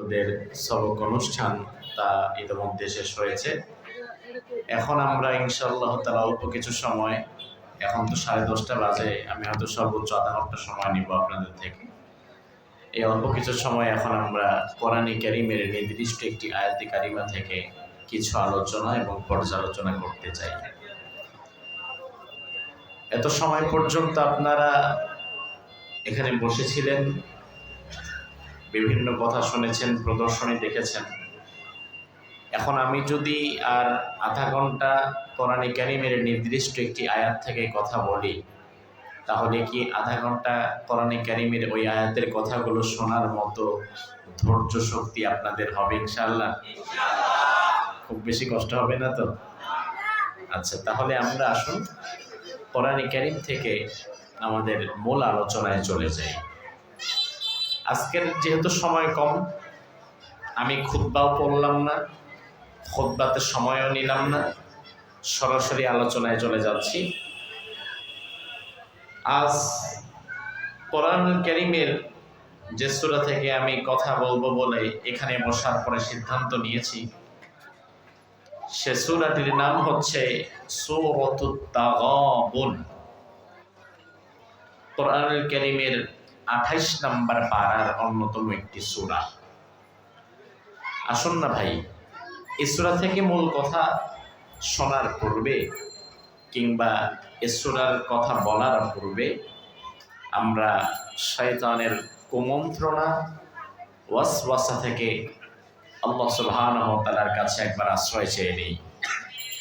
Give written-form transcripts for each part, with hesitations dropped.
ছাত্রদের সবক অনুষ্ঠান তা ইতিমধ্যে শেষ হয়েছে। এখন আমরা ইনশাআল্লাহ তাআলা অল্প কিছু সময়, এখন তো 10:30 বাজে, আমি হয়তো সর্বোচ্চ আধা ঘন্টা সময় নিব আপনাদের থেকে। এই অল্প কিছু সময় এখন আমরা কোরআনে কারীমের নির্দিষ্ট একটি আয়াতে কারিমা থেকে কিছু আলোচনা এবং পর্যালোচনা করতে চাই। এত সময় পর্যন্ত আপনারা এখানে বসেছিলেন, বিভিন্ন কথা শুনেছেন, প্রদর্শনী দেখেছেন। এখন আমি যদি আর আধা ঘন্টা কোরআনে কারীমের নির্দিষ্ট একটি আয়াত থেকে কথা বলি, তাহলে কি আধা ঘন্টা কোরআনে কারীমের ওই আয়াতের কথাগুলো শোনার মতো ধৈর্য শক্তি আপনাদের হবে ইনশাআল্লাহ? খুব বেশি কষ্ট হবে না তো? আচ্ছা, তাহলে আমরা আসুন কোরআনে কারীম থেকে আমাদের মূল আলোচনায় চলে যাই। আজকের যেহেতু সময় কম, আমি খুতবাও পড়লাম না, খুতবাতে সময়ও নিলাম না, সরাসরি আলোচনায় চলে যাচ্ছি। আজ কোরআনুল কারীমের যে সূরা থেকে আমি কথা বলবো বলে এখানে বসার পরে সিদ্ধান্ত নিয়েছি, সে সূরাটির নাম হচ্ছে সূরাতুত তাগাবুন। কোরআনুল কারীমের 28 নম্বর পারার অন্যতম একটি সূরা। আসুন না ভাই, এই সূরা থেকে মূল কথা শোনার পূর্বে কিংবা এই সূরার কথা বলার পূর্বে আমরা শয়তানের কুমন্ত্রণা, ওয়াসওয়াসা থেকে আল্লাহ সুবহানাহু ওয়া তাআলার কাছে একবার আশ্রয় চেয়ে নিই।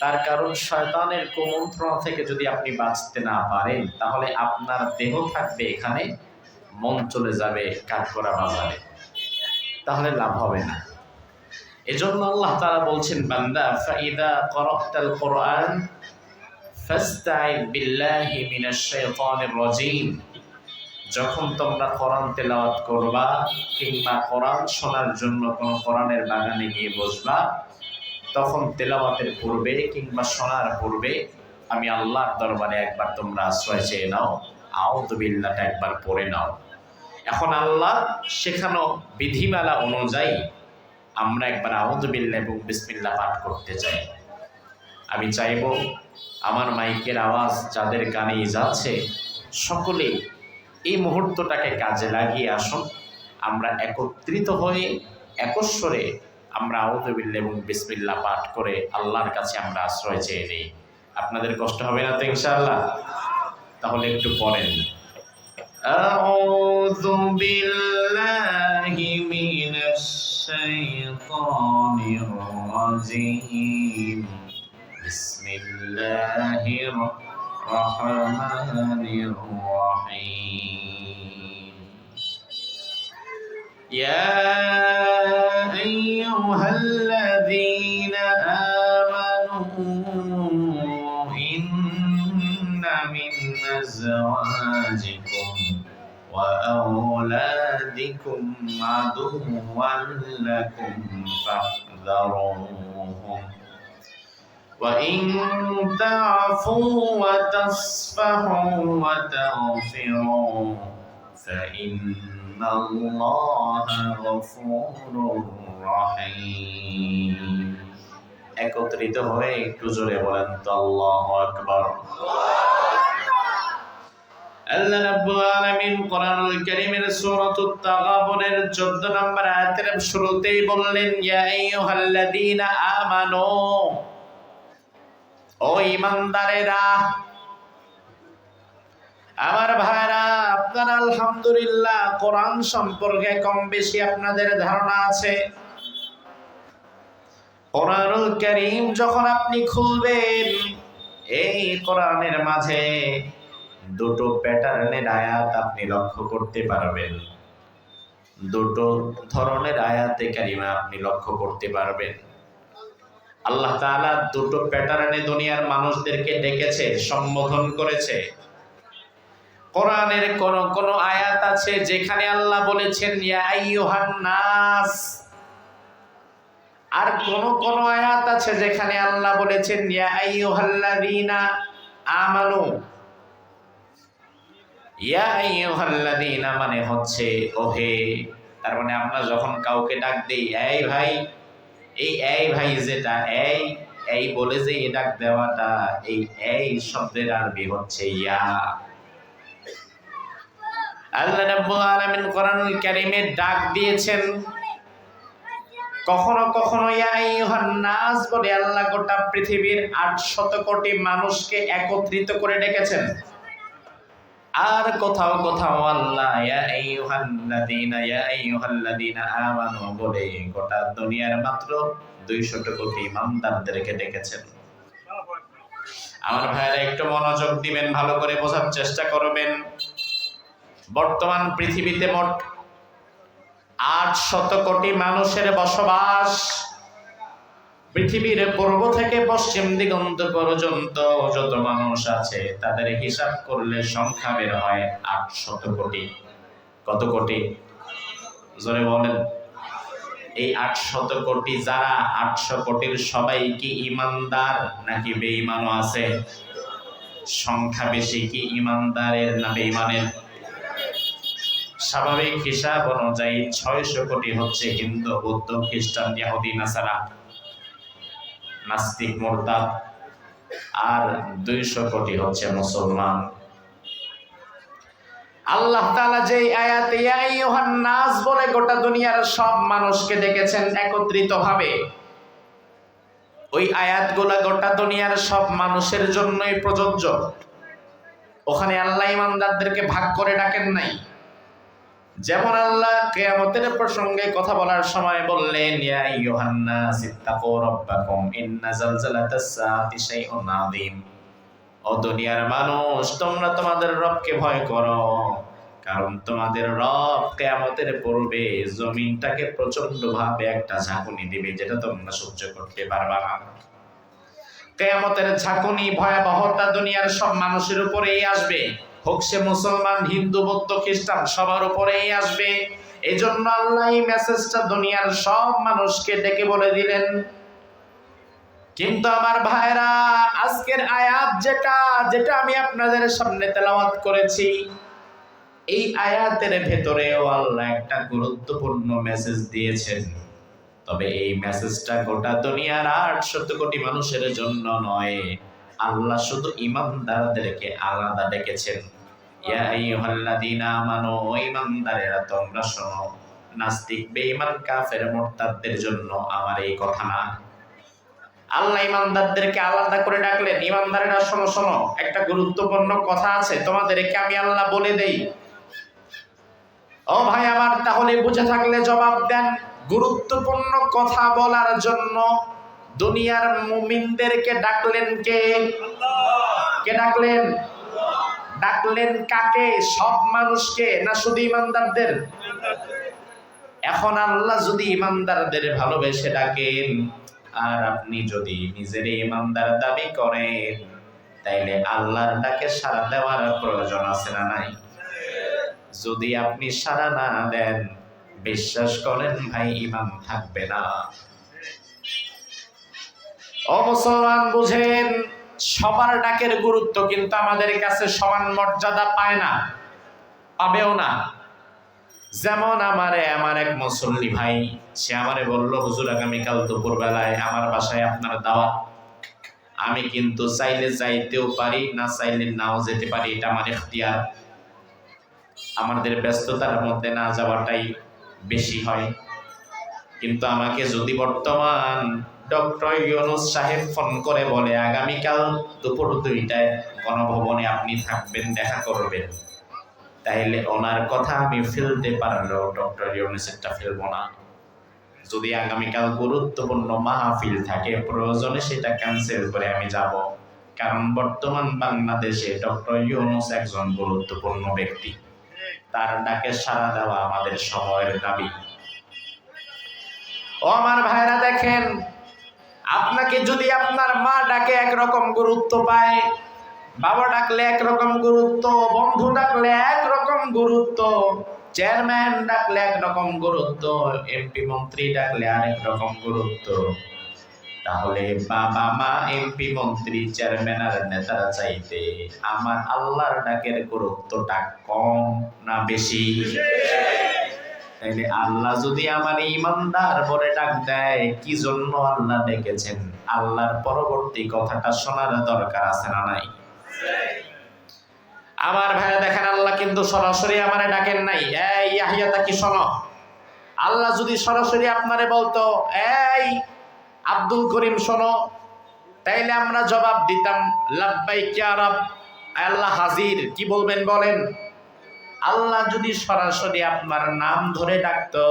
তার কারণ, শয়তানের কুমন্ত্রণা থেকে যদি আপনি বাঁচতে না পারেন, তাহলে আপনার দেহ থাকবে এখানে, মন চলে যাবে কাঠগড়া বাজারে, তাহলে লাভ হবে না। এজন্য আল্লাহ তাআলা বলছেন, বান্দা ফাইদা ক্বরাতাল কুরআন ফাস্তাইদ বিল্লাহি মিনাশ শাইতানির রাজীম। যখন তোমরা কোরআন তেলাওয়াত করবা কিংবা কোরআন শোনার জন্য কোনো কোরআনের বাগানে গিয়ে বসবা, তখন তেলাওয়াতের পূর্বে কিংবা শোনার পূর্বে আমি আল্লাহর দরবারে একবার তোমরা আশ্রয় চেয়ে নাও, আউযু বিল্লাহটা একবার পড়ে নাও। এখন আল্লাহ শেখানো বিধিমালা অনুযায়ী আমরা একবার আউযু বিল্লাহ এবং বিসমিল্লাহ পাঠ করতে চাই। আমি চাইব আমার মাইকের আওয়াজ যাদের কানে যাচ্ছে, সকলে এই মুহূর্তটাকে কাজে লাগিয়ে আসুন, আমরা একত্রিত হয়ে একস্বরে আমরা আউযু বিল্লাহ এবং বিসমিল্লাহ পাঠ করে আল্লাহর কাছে আমরা আশ্রয় চেয়ে নিই। আপনাদের কষ্ট হবে না তো ইনশাআল্লাহ? তাহলে একটু পড়েন, আউযু বিল্লাহি মিনাশ শাইতানির রাজীম, বিসমিল্লাহির রহমানির রহিম। ইয়া আইয়ুহাল্লাযীনা আমানু ইন্না মিন আযওয়াজিকুম ওয়া আওলাদিকুম আদুওয়ান লাকুম ফাহযারুহুম ওয়া ইন তা'ফু ওয়া তাসফাহু ওয়া তাগফিরু ফাইন্নাল্লাহা গফুরুর রহিম। একত্রিত হয়ে একটু জোরে বলেন তো আল্লাহু আকবার। আল্লাহ রাব্বুল আলামিন কোরআনুল কারীমের সূরাতুত তাগাবুনের 14 নম্বর আয়াতের শুরুতেই বললেন, ইয়া আইয়ুহাল্লাযীনা আমানু, ও ঈমানদারেরা, আমার ভাইরা, আপনারা আলহামদুলিল্লাহ কোরআন সম্পর্কে কম বেশি আপনাদের ধারণা আছে। কোরআনুল কারীম যখন আপনি খুলবেন, এই কোরআনের মাঝে দুটো প্যাটার্নের আয়াত আপনি লক্ষ্য করতে পারবেন, দুটো ধরনের আয়াতে কারিমা আপনি লক্ষ্য করতে পারবেন। আল্লাহ তাআলা দুটো প্যাটার্নে দুনিয়ার মানুষদেরকে ডেকেছে, সম্বোধন করেছে। কোরআনের কোন আয়াত আছে যেখানে আল্লাহ বলেছেন ইয়া আইয়ুহান নাস, আর কোন আয়াত আছে যেখানে আল্লাহ বলেছেন ইয়া আইয়ুহাল্লাযীনা আমানু। ইয়া আইয়ুহাল্লাযীনা মানে হচ্ছে ওহে তার মানে আমরা যখন কাউকে ডাক দেই এই ভাই, এই ভাই যেটা এই বলে যে এই ডাক দেওয়াটা, এই শব্দের আরবি হচ্ছে ইয়া। আল্লাহ রাব্বুল আলামিন কোরআনুল কারীমে ডাক দিয়েছেন কখনো কখনো ইয়া আইয়ুহান নাস বলে আল্লাহ গোটা পৃথিবীর 800 কোটি মানুষকে একত্রিত করে ডেকেছেন। আর কোথাও কোথাও আল্লাহ ইয়া আইয়ুহাল্লাযীনা আমানু বলে গোটা দুনিয়ার মাত্র 200 কোটি ইমানদারদেরকে ডেকেছেন। আমার ভাইরা একটু মনোযোগ দিবেন, ভালো করে বোঝার চেষ্টা করবেন। বর্তমান পৃথিবীতে মোট 800 কোটি মানুষের বসবাস। পৃথিবীর পূর্ব থেকে পশ্চিম দিগন্ত পর্যন্ত যত মানুষ আছে তাদের হিসাব করলে সংখ্যা বের হয় 800 কোটি। কত কোটি? জোরে বলেন। এই 800 কোটি যারা 800 কোটির সবাই কি ইমানদার নাকি বেঈমানও আছে? সংখ্যা বেশি কি ইমানদারের না বেঈমানের? স্বাভাবিক হিসাব অনুযায়ী 600 কোটি হচ্ছে হিন্দু, বৌদ্ধ, খ্রিস্টান, ইহুদি, নাসারা, নাস্তিক, মুরতাদ, আর 200 কোটি হচ্ছে মুসলমান। আল্লাহ তাআলা যে আয়াতে ইয়া আইয়ুহান নাস বলে গোটা দুনিয়ার সব মানুষকে ডেকেছেন একত্রিতভাবে, ওই আয়াতগুলো গোটা দুনিয়ার সব মানুষের জন্যই প্রযোজ্য। ওখানে আল্লাহ ইমানদারদেরকে ভাগ করে ডাকেন নাই। যেমন আল্লাহ কিয়ামতের প্রসঙ্গে কথা বলার সময় বললেন ইয়া আইয়ুহান নাস ইত্তাকু রাব্বাকুম ইন্না যালজালাতাস সাআতি শাইউন আযীম। ও দুনিয়ার মানুষ, তোমরা তোমাদের রবকে ভয় করো, কারণ তোমাদের রব কিয়ামতের পূর্বে জমিনটাকে প্রচন্ডভাবে একটা ঝাঁকুনি দিবে যেটা তোমরা সহ্য করতে পারবা না। কিয়ামতের ঝাঁকুনি ভয়াবহতা দুনিয়ার সব মানুষের উপরেই আসবে, হোক সে মুসলমান, হিন্দু, বৌদ্ধ, খ্রিস্টান, সবার উপরেই আসবে। এই জন্য আল্লাহ এই মেসেজটা দুনিয়ার সব মানুষকে ডেকে বলে দিলেন। কিন্তু আমার ভাইরা, আজকের আয়াত যেটা আমি আপনাদের সামনে তেলাওয়াত করেছি, এই আয়াতের ভেতরেও আল্লাহ একটা গুরুত্বপূর্ণ মেসেজ দিয়েছেন। তবে এই মেসেজটা গোটা দুনিয়ার 800 কোটি মানুষের জন্য নয়, আল্লাহ শুধু ইমানদারদেরকে আলাদা ডেকেছেন। ইয়া আইয়ুহাল্লাযীনা আমানু, ইমানদারেরা তোমরা শোনো। নাস্তিক, বেঈমান, কাফের, মুরতাদদের জন্য আমার এই কথা না। আল্লাহ ইমানদারদেরকে আলাদা করে ডাকলেন, ইমানদারেরা শোনো শোনো, একটা গুরুত্বপূর্ণ কথা আছে তোমাদেরকে আমি আল্লাহ বলে দেই। ও ভাই আমার, তাহলে বুঝে থাকলে জবাব দেন। গুরুত্বপূর্ণ কথা বলার জন্য দুনিয়ার মুমিনদেরকে ডাকলেন কে? কে ডাকলেন? ডাকলেন কাকে? সব মানুষকে না শুধু ইমানদারদের? এখন আল্লাহ যদি ইমানদারদের ভালোবেসে ডাকেন, আর আপনি যদি নিজের ইমানদার দাবি করেন, তাইলে আল্লাহর ডাকে সাড়া দেওয়ার প্রয়োজন আছে না নাই? যদি আপনি সাড়া না দেন, বিশ্বাস করেন ভাই, ঈমান থাকবে না। ও মুসলমান, বুঝেন, সবার ডাকের গুরুত্ব কিন্তু আমাদের কাছে সমান মর্যাদা পায় না, পাবেও না। যেমন আমার এক মুসল্লি ভাই, সে আমারে বলল, হুজুর আগামীকাল দুপুর বেলায় আমার বাসায় আপনার দাওয়াত। আমি কিন্তু চাইলে যাইতেও পারি, না চাইলে নাও যেতে পারি, এটা আমার ইখতিয়ার। আমাদের ব্যস্ততার মধ্যে না যাওয়াটাই বেশি হয়। কিন্তু আমাকে যদি বর্তমান ডক্টর ইউনূস সাহেব ফোন করে বলে আগামীকাল দুপুর 2টায় গণভবনে আপনি থাকবেন, দেখা করবেন, তাইলে ওনার কথা আমি ফেলতে পারলেও ডক্টর ইউনূসেরটা ফেলবো না। যদি আগামীকাল গুরুত্বপূর্ণ মাহফিল থাকে, প্রয়োজনে সেটা ক্যান্সেল করে আমি যাব, কারণ বর্তমান বাংলাদেশে ডক্টর ইউনূস একজন গুরুত্বপূর্ণ ব্যক্তি। তার ডাকে সাড়া দেওয়া আমাদের সময়ের দাবি। ও আমার ভাইরা, দেখেন, আপনাকে যদি আপনার মা ডাকে একরকম গুরুত্ব পায়, বাবা ডাকলে একরকম গুরুত্ব, বন্ধু ডাকলে একরকম গুরুত্ব, চেয়ারম্যান ডাকলে একরকম গুরুত্ব, এমপি মন্ত্রী ডাকলে আরেক রকম গুরুত্ব, তাহলে বাবা মা, এমপি মন্ত্রী, চেয়ারম্যান আর নেতারা চাইতে আমার আল্লাহর ডাকের গুরুত্বটা কম না বেশি? তাইলে আল্লাহ যদি আমার ইমানদার বলে ডাক দেয়, কি জন্য আল্লাহ ডেকেছেন? আল্লাহর পরবর্তী কথাটা শোনার দরকার আছে না নাই? আমার ভাইয়া দেখেন, আল্লাহ কিন্তু সরাসরি আমারে ডাকেন নাই, এই ইয়াহিয়া তা কি শোনো। আল্লাহ যদি সরাসরি আপনারে বলতো, এই আব্দুল করিম শোনো, তাইলে আমরা জবাব দিতাম লাব্বাইক ইয়া রাব, আল্লাহ হাজির। কি বলবেন বলেন? আল্লাহ যদি সরাসরি আপনার নাম ধরে ডাকতো,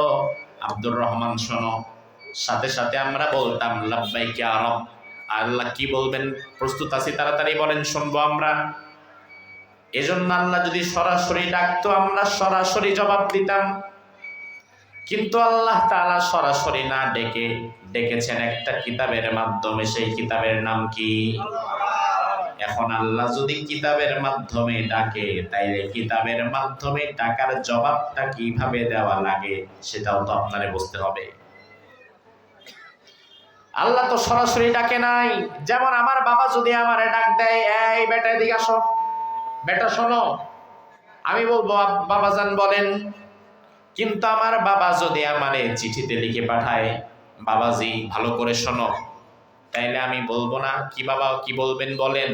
আব্দুর রহমান শোনো, সাথে সাথে আমরা বলতাম লাব্বাইক ইয়া রাব। আল্লাহ কি বলবেন? প্রস্তুত আছি, তাড়াতাড়ি বলেন, শুনবো আমরা। এজন্য আল্লাহ যদি সরাসরি ডাকতো, আমরা সরাসরি জবাব দিতাম। কিন্তু আল্লাহ তাআলা সরাসরি না ডেকে ডেকেছেন একটা কিতাবের মাধ্যমে। সেই কিতাবের নাম কি? এখন আল্লাহ যদি কিতাবের মাধ্যমে ডাকে, তাইলে কিতাবের মাধ্যমে ডাকার জবাবটা কিভাবে দেওয়া লাগে সেটাও তো আপনারে বুঝতে হবে। আল্লাহ তো সরাসরি ডাকে নাই। যেমন আমার বাবা যদি আমারে ডাক দেয়, এই বেটা এদিকে আসো, বেটা শোনো, আমি বলবো বাবাজান বলেন। কিন্তু আমার বাবা যদি আমারে চিঠিতে লিখে পাঠায়, বাবাজি ভালো করে শোনো, তাইলে আমি বলবো না কি বাবা কি বলবেন বলেন?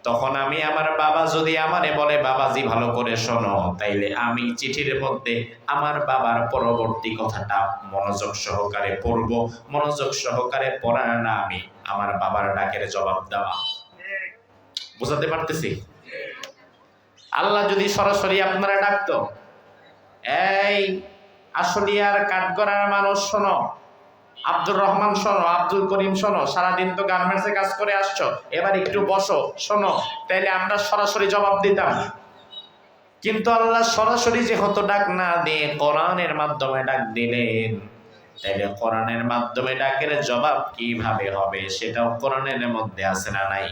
তখন আমি আমার বাবা যদি আমারে বলে বাবাজি ভালো করে শোনো, তাইলে আমি চিঠির মধ্যে আমার বাবার পরবর্তী কথাটা মনোযোগ সহকারে পড়ব। মনোযোগ সহকারে পড়ার না আমি আমার বাবার ডাকের জবাব দেওয়া। বুঝাতে পারতেছি? আল্লাহ যদি সরাসরি আপনারা ডাকতো, এই আশুলিয়ার কাঠগড়ার মানুষ শোনো, আব্দুর রহমান শোনো, আব্দুল করিম শোনো, সারাদিন তো গার্মেন্টসে কাজ করে আসছো, এবার একটু বসো শোনো, তাইলে আমরা সরাসরি জবাব দিতাম। কিন্তু আল্লাহ সরাসরি যেহেতু ডাক না দিয়ে কোরআনের মাধ্যমে ডাক দিলেন, তাইলে কোরআনের মাধ্যমে ডাকের জবাব কিভাবে হবে সেটাও কোরআনের মধ্যে আছে না নাই?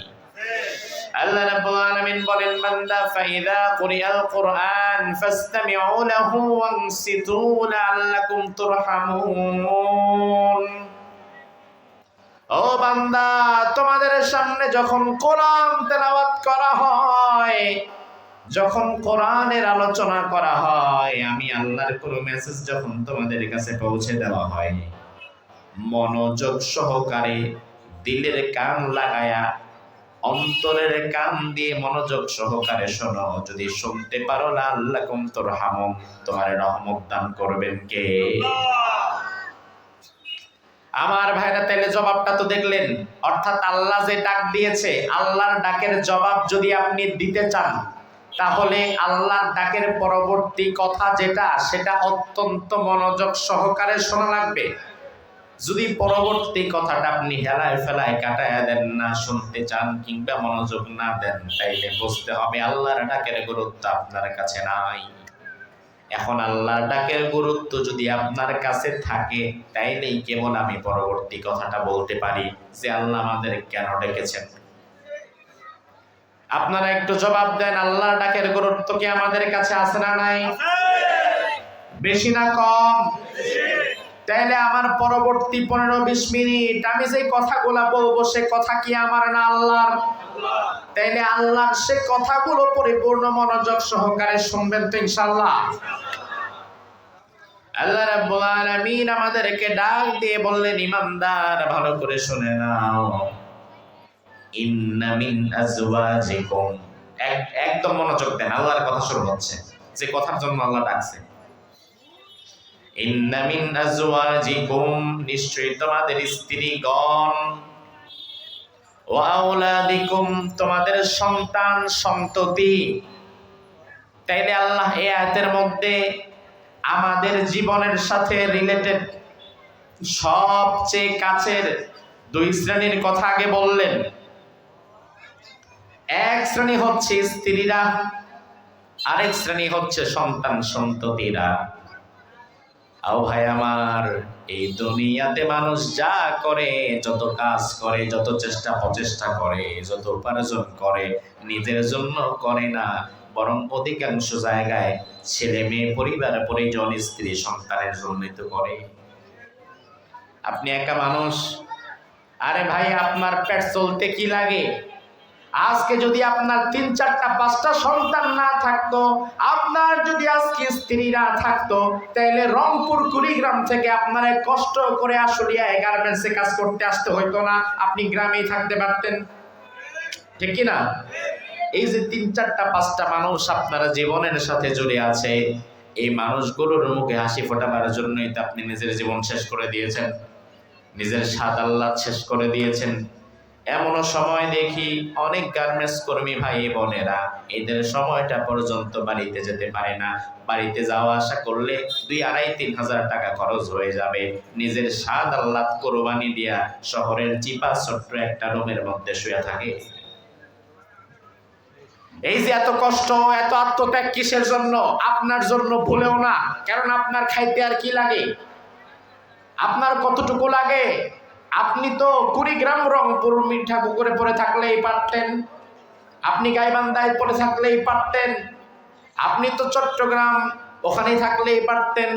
আল্লাহ রাব্বুল আলামিন বলেন, বান্দা ফাইদা কুরিআল কুরআন ফাসতামিউ লাহু ওয়ানসিতু লাআল্লাকুম তুরহামুন। ও বান্দা, তোমাদের সামনে যখন কোরআন তেলাওয়াত করা হয়, যখন কোরআনের আলোচনা করা হয়, আমি আল্লাহর কোনো মেসেজ যখন তোমাদের কাছে পৌঁছে দেওয়া হয়, মনোযোগ সহকারে দিলের কান লাগায়া অন্তরের কান দিয়ে মনোযোগ সহকারে শোনো। যদি শুনতে পারো লাআল্লাকুম তুরহামুন, তোমার রহমত দান করবেন কে? আমার ভাইরা, তাইলে জবাবটা তো দেখলেন। অর্থাৎ আল্লাহ যে ডাক দিয়েছে, আল্লাহর ডাকের জবাব যদি আপনি দিতে চান, তাহলে আল্লাহর ডাকের পরবর্তী কথা যেটা, সেটা অত্যন্ত মনোযোগ সহকারে শোনা লাগবে। যদি পরবর্তী কথাটা আপনি হেলায় ফেলায় কাটায় দেন, না শুনতে চান কিংবা মনোযোগ না দেন, তাইলে বুঝতে হবে আল্লাহর ডাকের গুরুত্ব আপনার কাছে নাই। এখন আল্লাহর ডাকের গুরুত্ব যদি আপনার কাছে থাকে, তাইলেই কেবল আমি পরবর্তী কথাটা বলতে পারি যে আল্লাহ আমাদের কেন ডেকেছেন। আপনারা একটু জবাব দেন, আল্লাহর ডাকের গুরুত্ব কি আমাদের কাছে আছে না নাই? বেশি না কম? তাইলে আমার পরবর্তী 15-20 মিনিট আমি যে কথাগুলা বলবো, সে কথা কি আমার না আল্লাহর? তাইলে আল্লাহর সে কথাগুলো পরিপূর্ণ মনোযোগ সহকারে শুনবেন তো ইনশাআল্লাহ। আল্লাহ রাব্বুল আলামিন আমাদেরকে ডাক দিয়ে বললেন, ইমানদার ভালো করে শুনে নাও, ইন্না মিন আজওয়াজিকুম। একদম মনোযোগ দেন, আল্লাহর কথা শুরু হচ্ছে, যে কথার জন্য আল্লাহ ডাকছে। ইন্না মিন আজওয়াজিকুম, নিশ্চয়ই তোমাদের স্ত্রীগণ, ওয়া আওলাদিকুম, তোমাদের সন্তান সন্ততি। তাইলে আল্লাহ এই আয়াতের মধ্যে আমাদের জীবনের সাথে রিলেটেড সবচেয়ে কাছের 2 শ্রেণীর কথা আগে বললেন। এক শ্রেণী হচ্ছে স্ত্রীরা, আরেক শ্রেণী হচ্ছে সন্তান সন্ততিরা। ও ভাই আমার, এই দুনিয়াতে মানুষ যা করে, যত কাজ করে, যত চেষ্টা প্রচেষ্টা করে, যত উপার্জন করে, নিজের জন্য করে না, বরং অধিকাংশ জায়গায় ছেলে মেয়ে, পরিবার পরিজন, স্ত্রী সন্তানের জন্যই তো করে। আপনি একা মানুষ, আরে ভাই আপনার পেট চলতে কি লাগে? আজকে যদি আপনার 3, 4, 5টা সন্তান না থাকতো, আপনার যদি আজকে স্ত্রী না থাকতো, তাহলে রংপুর কুড়িগ্রাম থেকে আপনার কষ্ট করে আশুলিয়া গার্মেন্টসে কাজ করতে আসতে হইতো না, আপনি গ্রামেই থাকতে পারতেন। ঠিক কিনা? এই যে 3, 4, 5টা মানুষ আপনারা জীবনের সাথে জড়িয়ে আছে, এই মানুষগুলোর মুখে হাসি ফোটাবার জন্যই তো আপনি নিজের জীবন শেষ করে দিয়েছেন, নিজের স্বাদ আহ্লাদ শেষ করে দিয়েছেন। এমনও সময় দেখি অনেক গার্মেন্টস কর্মী ভাই বোনেরা এদের সময়টা পর্যন্ত বাড়িতে যেতে পারে না, বাড়িতে যাওয়া আসা করলে 2, 2.5, 3,000 টাকা খরচ হয়ে যাবে। নিজের স্বাদ আহ্লাদ কোরবানি দিয়া শহরের চিপা ছোট্ট একটা রুমের মধ্যে শুয়ে থাকে। এই যে এত কষ্ট, এত আত্মত্যাগ কিসের জন্য? আপনার জন্য ভুলেও না। কারণ আপনার খাইতে আর কি লাগে? আপনার কতটুকু লাগে? আপনি তো কুড়িগ্রাম রংপুর মিঠা পুকুরে পড়ে থাকলেই পারতেন, আপনি গাইবান্ধায় পড়ে থাকলেই পারতেন, আপনি তো চট্টগ্রাম ওখানেই থাকলেই পারতেন।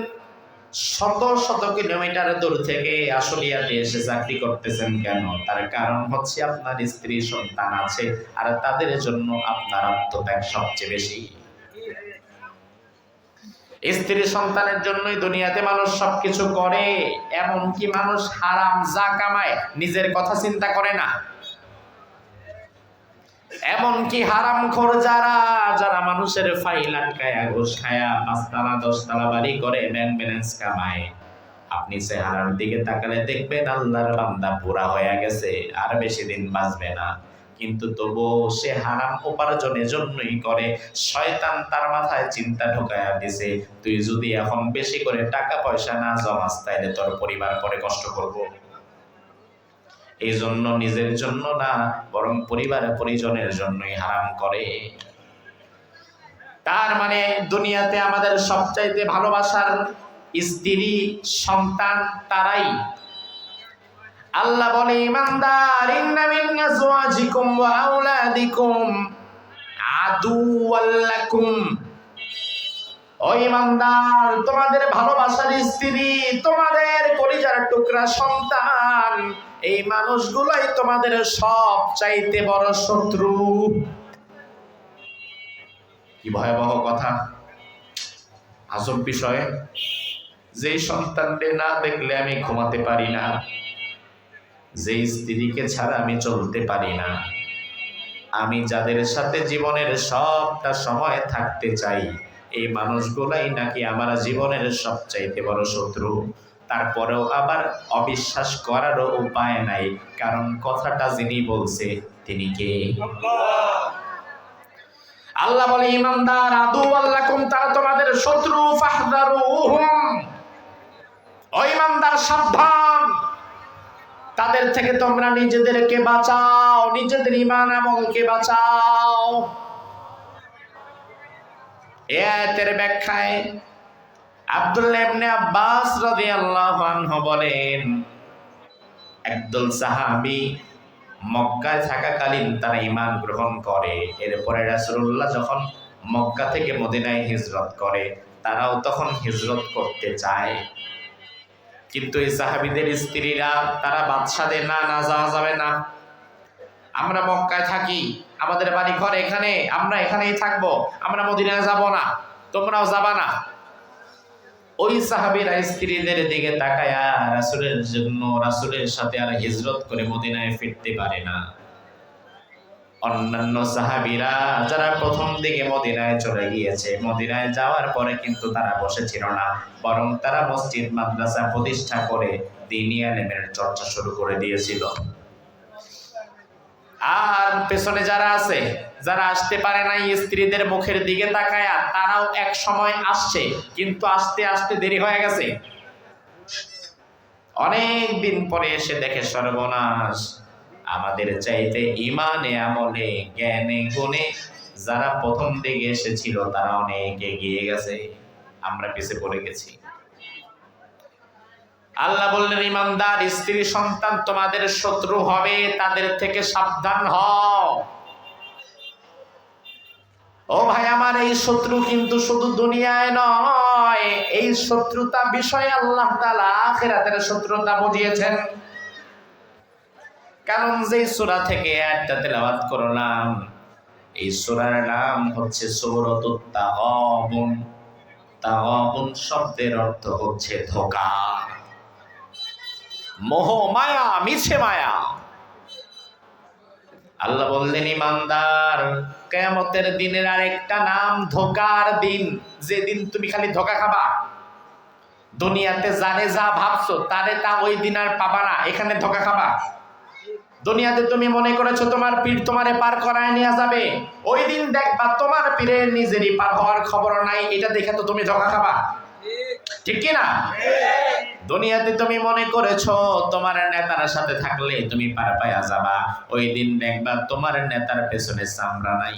শত শত কিলোমিটার দূর থেকে আশুলিয়াতে এসে চাকরি করতেছেন কেন? তার কারণ হচ্ছে আপনার স্ত্রী সন্তান আছে, আর তাদের জন্য আপনার আত্মত্যাগ সবচেয়ে বেশি। স্ত্রী সন্তানের জন্যই দুনিয়াতে মানুষ সবকিছু করে। এমনকি মানুষ হারাম যা কামায় নিজের কথা চিন্তা করে না। এমনকি হারামখোর যারা যারা মানুষের ফাইল আটকায়া ঘুষ খায়া 5 তালা 10 তালা বাড়ি করে ব্যাংক ব্যালেন্স কামায়, আপনি চেহারার দিকে তাকালে দেখবেন আল্লাহর বান্দা পুরা হয়ে গেছে, আর বেশি দিন বাঁচবে না। কিন্তু তবুও সে হারাম উপার্জনের জন্যই করে। শয়তান তার মাথায় চিন্তা ঢোকায়া দিছে, তুই যদি এখন বেশি করে টাকা পয়সা না জমাস তাইলে তোর পরিবার পরে কষ্ট করব। এই জন্য নিজের জন্য না, বরং পরিবার পরিজনের জন্যই হারাম করে। তার মানে দুনিয়াতে আমাদের সবচাইতে ভালোবাসার স্ত্রী সন্তান তারাই। আল্লাহ বলে, ইমানদার, ইন্না মিন আজওয়াজিকুম ওয়া আওলাদিকুম আদুওয়াল লাকুম। ও ইমানদার, তোমাদের ভালোবাসার স্ত্রী, তোমাদের কলিজার টুকরা সন্তান, এই মানুষগুলাই তোমাদের সবচাইতে বড় শত্রু। কি ভয়াবহ কথা, আজব বিষয়। যে সন্তানকে না দেখলে আমি ঘুমাতে পারি না, যে স্ত্রীকে ছাড়া আমি চলতে পারি না, আমি যাদের সাথে জীবনের সবটা সময় থাকতে চাই, এই মানুষগুলাই নাকি আমার জীবনের সবচাইতে বড় শত্রু। তারপরেও আবার অবিশ্বাস করারও উপায় নাই, কারণ কথাটা যিনি বলছে তিনি কে? আল্লাহ বলে, ইমানদার, আদুওয়াল লাকুম, তারা তোমাদের শত্রু, ফাহযারুহুম। ও ইমানদার, সাবধান, তাদের থেকে তোমরা নিজেদেরকে বাঁচাও, নিজেদের ঈমান আমলকে বাঁচাও। এই আয়াতের ব্যাখ্যায় আব্দুল্লাহ ইবনে আব্বাস রাদিয়াল্লাহু আনহু বলেন, একদল সাহাবী মক্কায় থাকাকালীন তারা ঈমান গ্রহণ করে। এরপরে রাসূলুল্লাহ যখন মক্কা থেকে মদিনায় হিজরত করে, তারাও তখন হিজরত করতে চায়। কিন্তু এই সাহাবীদের স্ত্রীরা তারা বাদশাদের, না না যাওয়া যাবে না, আমরা মক্কায় থাকি, আমাদের বাড়ি ঘর এখানে, আমরা এখানেই থাকবো, আমরা মদিনায় যাব না, তোমরাও যাবা না। ওই সাহাবীরা স্ত্রীদের দিকে তাকায়া রাসূলের জন্য, রাসূলের সাথে আর হিজরত করে মদিনায় ফিরতে পারে না। অন্যান্য সাহাবীরা যারা প্রথম দিকে মদিনায় চলে গিয়েছে, মদিনায় যাওয়ার পরে কিন্তু তারা বসেছিল না, বরং তারা মসজিদ মাদ্রাসা প্রতিষ্ঠা করে দ্বীনি ইলমের চর্চা শুরু করে দিয়েছিল। আর পেছনে যারা আছে, যারা আসতে পারে নাই স্ত্রীদের মুখের দিকে তাকায়া, তারাও এক সময় আসছে, কিন্তু আস্তে আস্তে দেরি হয়ে গেছে। অনেক দিন পরে এসে দেখে সর্বনাশ, আমাদের চাইতে ঈমানে আমলে জ্ঞানে গুণে যারা প্রথম দিকে এসেছিল তারা অনেক এগিয়ে গেছে, আমরা পিছিয়ে পড়ে গেছি। আল্লাহ বললেন, ঈমানদার স্ত্রী সন্তান তোমাদের শত্রু হবে, তাদের থেকে সাবধান হও। ও ভাই আমার, এই শত্রু কিন্তু শুধু দুনিয়ায় নয়, এই শত্রুতা বিষয়ে আল্লাহ তাআলা আখিরাতের শত্রুতা বুঝিয়েছেন। কারণ যে সূরা থেকে আয়াতটা তেলাওয়াত করলাম এই সূরার নাম হচ্ছে সূরাতুত তাগাবুন। তাগাবুন শব্দের অর্থ হচ্ছে ধোঁকা, মোহ, মায়া, মিছে মায়া। আল্লাহ বললেন, ইমানদার, কিয়ামতের দিনের আরেকটা নাম ধোঁকার দিন। যেদিন তুমি খালি ধোঁকা খাবা, দুনিয়াতে জানে যা ভাবছো তারে তা ওই দিন আর পাবা না, এখানে ধোঁকা খাবা। দুনিয়াতে তুমি মনে করেছো তোমার পীর তোমারে পার করায় নিয়ে যাবে, ওই দিন দেখবা তোমার পীরের নিজেরই পার হওয়ার খবর নাই, এটা দেখে তো তুমি ধোঁকা খাবা, ঠিক কি না? দুনিয়াতে তুমি মনে করেছো তোমার নেতার সাথে থাকলে তুমি পার পায়া যাবা, ওই দিন দেখবা তোমার নেতার পেছনে চামড়া নাই,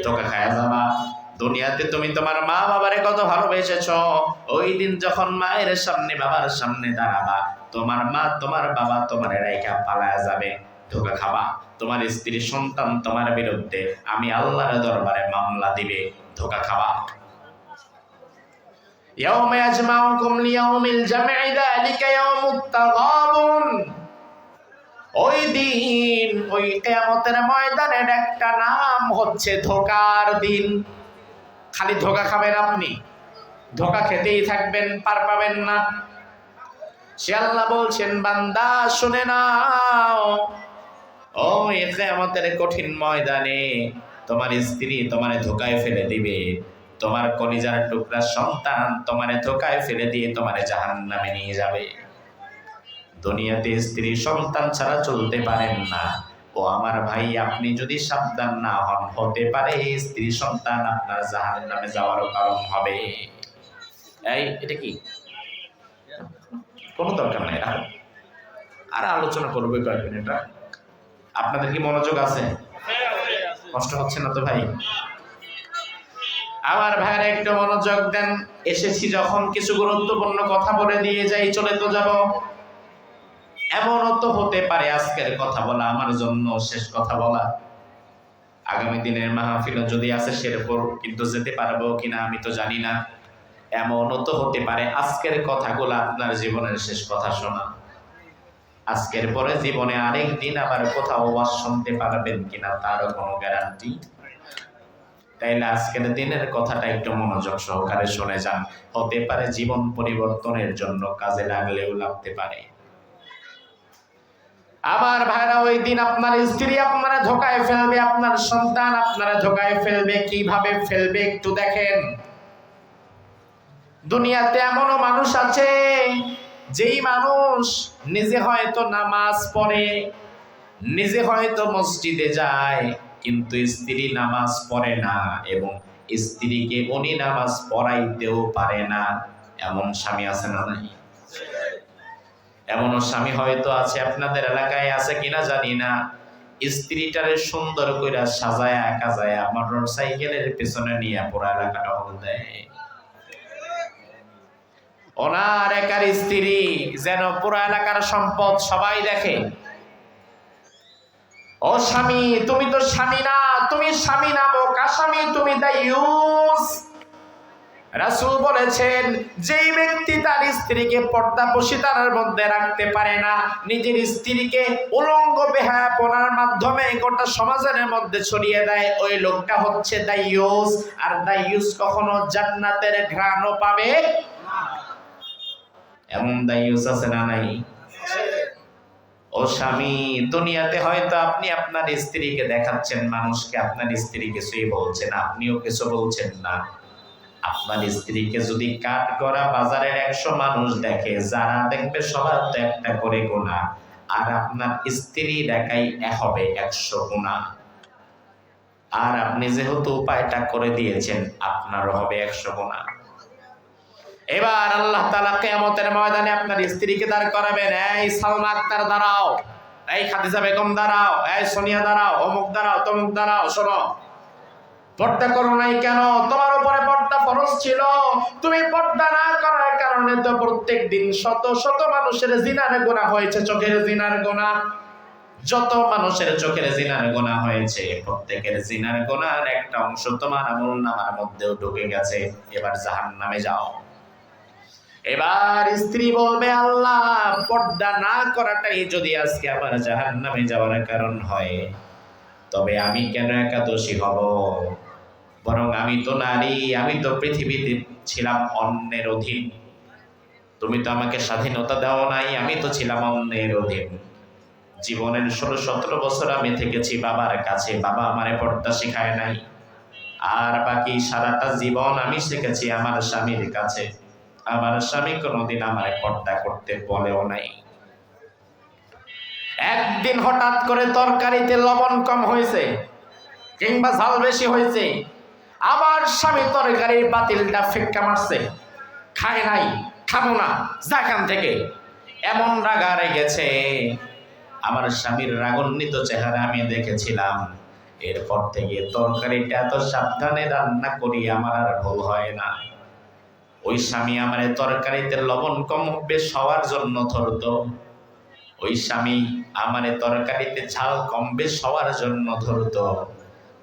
ধোঁকা খায়া যাবা। দুনিয়াতে তুমি তোমার মা বাবারে কত ভালোবেসেছো, ওই দিন যখন মায়ের সামনে বাবার সামনে দাঁড়াবা তোমার মা তোমার বাবা তোমার রাইখা পালায়া যাবে, ধোঁকা খাবা। তোমার স্ত্রী সন্তান তোমার বিরুদ্ধে আমি আল্লাহর দরবারে মামলা দিবে, ধোঁকা খাবা। ইয়াউমা ইয়াজমাউকুম লিয়াউমিল জাম'i যালিকা ইয়াউমুত তাগাবুন। ওই দিন ওই কিয়ামতের ময়দানের একটা নাম হচ্ছে ধোঁকার দিন। খালি ধোঁকা খাবেন আপনি, ধোঁকা খেতেই থাকবেন, পার পাবেন না। সে আল্লাহ বলছেন, বান্দা শুনে নাও, ওই কিয়ামতের কঠিন ময়দানে তোমার স্ত্রী তোমারে ধোঁকায় ফেলে দিবে, তোমার কলিজার টুকরা সন্তান তোমারে ধোঁকায় ফেলে দিয়ে তোমারে জাহান্নামে নিয়ে যাবে। দুনিয়াতে স্ত্রী সন্তান ছাড়া চলতে পারেন না। ও আমার ভাই, আপনি যদি সাবধান না হন, হতে পারে স্ত্রী সন্তান আপনার জাহান্নামে যাওয়ারও কারণ হবে। এই এটা কি কোনো দরকার নাই, আর আলোচনা করবো কয়েক মিনিট। আপনাদের কি মনোযোগ আছে? কষ্ট হচ্ছে না তো ভাই? আমার ভাইয়ের একটু মনোযোগ দেন। এসেছি যখন কিছু গুরুত্বপূর্ণ কথা বলে দিয়ে যাই, চলে তো যাব। এমনও তো হতে পারে আজকের কথা বলা আমার জন্য শেষ কথা বলা। আগামী দিনের মাহফিল যদি আছে সেরপর কিন্তু যেতে পারবো কিনা আমি তো জানি না। এমনও তো হতে পারে আজকের কথাগুলো আপনার জীবনের শেষ কথা শোনা। আজকের পরে জীবনে আরেক দিন আবার কোথাও ওয়াজ শুনতে পারবেন কিনা তারও কোনো গ্যারান্টি। তাইলে আজকের দিনের কথাটা একটু মনোযোগ সহকারে শুনে যান, হতে পারে জীবন পরিবর্তনের জন্য কাজে লাগলেও লাগতে পারে। আমার ভাইরা, ওই দিন আপনার স্ত্রী আপনারা ধোঁকায় ফেলবে, আপনার সন্তান আপনারা ধোঁকায় ফেলবে। কিভাবে ফেলবে একটু দেখেন। দুনিয়াতে এমনও মানুষ আছে যেই মানুষ নিজে হয়তো নামাজ পড়ে, নিজে হয়তো মসজিদে যায়, কিন্তু স্ত্রী নামাজ পড়ে না এবং স্ত্রীকে উনি নামাজ পড়াইতেও পারে না। এমন স্বামী আছে না নাই? এমনও স্বামী হয়তো আছে, আপনাদের এলাকায় আছে কিনা জানি না। স্ত্রীটারে সুন্দর কইরা সাজায়া কাজায়া মোটর সাইকেলের পেছনে নিয়ে পুরো এলাকাটা হল দেয়। ওনার একার স্ত্রী যেন পুরো এলাকার সম্পদ, সবাই দেখে। ও স্বামী, তুমি তো স্বামী না, তুমি স্বামী নামক আসামি, তুমি দায়ুস। রাসূল বলেছেন, যেই ব্যক্তি তার স্ত্রীকে পর্দাপোশিতার মধ্যে রাখতে পারে না, নিজের স্ত্রীকে উলঙ্গ বেহায়াপনার মাধ্যমে গোটা সমাজের মধ্যে ছড়িয়ে দেয়, ওই লোকটা হচ্ছে দায়ুস। আর দায়ুস কখনো জান্নাতের ঘ্রাণও পাবে না। এমন দায়ুস আছে না নাই? ও স্বামী, দুনিয়াতে হয়তো আপনি আপনার স্ত্রীকে দেখাচ্ছেন মানুষকে, আপনার স্ত্রী কিছুই বলছেন, আপনিও কিছু বলছেন না। আপনার স্ত্রীকে যদি কাঠ করা বাজারের 100 মানুষ দেখে, যারা দেখবে সবার তো একটা করে গুনাহ, আর আপনার স্ত্রী দেখাই হবে 100 গুনাহ। আর আপনি যেহেতু উপায়টা করে দিয়েছেন, আপনারও হবে 100 গুনাহ। এবার আল্লাহ তাআলা কিয়ামতের ময়দানে আপনার স্ত্রীকে দাঁড় করাবেন। এই সালমা আক্তার দাঁড়াও, এই খাদিজা বেগম দাঁড়াও, এই সোনিয়া দাঁড়াও, অমুক দাঁড়াও, তমুক দাঁড়াও। শোনো, পর্দা করো নাই কেন? তোমার উপরে পর্দা ফরজ ছিল, তুমি পর্দা না করার কারণে তো প্রত্যেক দিন শত শত মানুষের জিনার গুনাহ হয়েছে, চোখের জিনার গুনাহ। যত মানুষের চোখের জিনার গুনাহ হয়েছে, প্রত্যেকের জিনার গুনাহর একটা অংশ তোমার আমলনামার মধ্যেও ঢুকে গেছে। এবার জাহান্নামে যাও। এবার স্ত্রী বলবে, আল্লাহ, পর্দা না করাটাই যদি আজকে আমার জাহান্নামে যাওয়ার কারণ হয়, তবে আমি কেন একাদশী হব? বরং আমি তো নারী, আমি তো পৃথিবীতে ছিলাম অন্যের অধীন। তুমি তো আমাকে স্বাধীনতা দাও নাই, আমি তো ছিলাম অন্যের অধীন। জীবনের 16-17 বছর আমি থেকেছি বাবার কাছে, বাবা আমারে পর্দা শিখায় নাই। আর বাকি সারাটা জীবন আমি শিখেছি আমার স্বামীর কাছে। আমার স্বামী কোনোদিন আমারে পর্দা করতে বলেও নাই। একদিন হঠাৎ করে তরকারিতে লবণ কম হয়েছে কিংবা ঝাল বেশি হয়েছে, আমার স্বামী তরকারির পাতিলটা ফিক্কা মারছে, খায় নাই, খাবো না, যা এখান থেকে, এমন রাগা রেগেছে। আমার স্বামীর রাগান্বিত চেহারা আমি দেখেছিলাম। এরপর থেকে তরকারিটা এত সাবধানে রান্না করি, আমার আর ভুল হয় না। ওই স্বামী আমার তরকারিতে লবণ কম বেশ হওয়ার জন্য ধরতো, ওই স্বামী আমার তরকারিতে ঝাল কম বেশ হওয়ার জন্য ধরতো,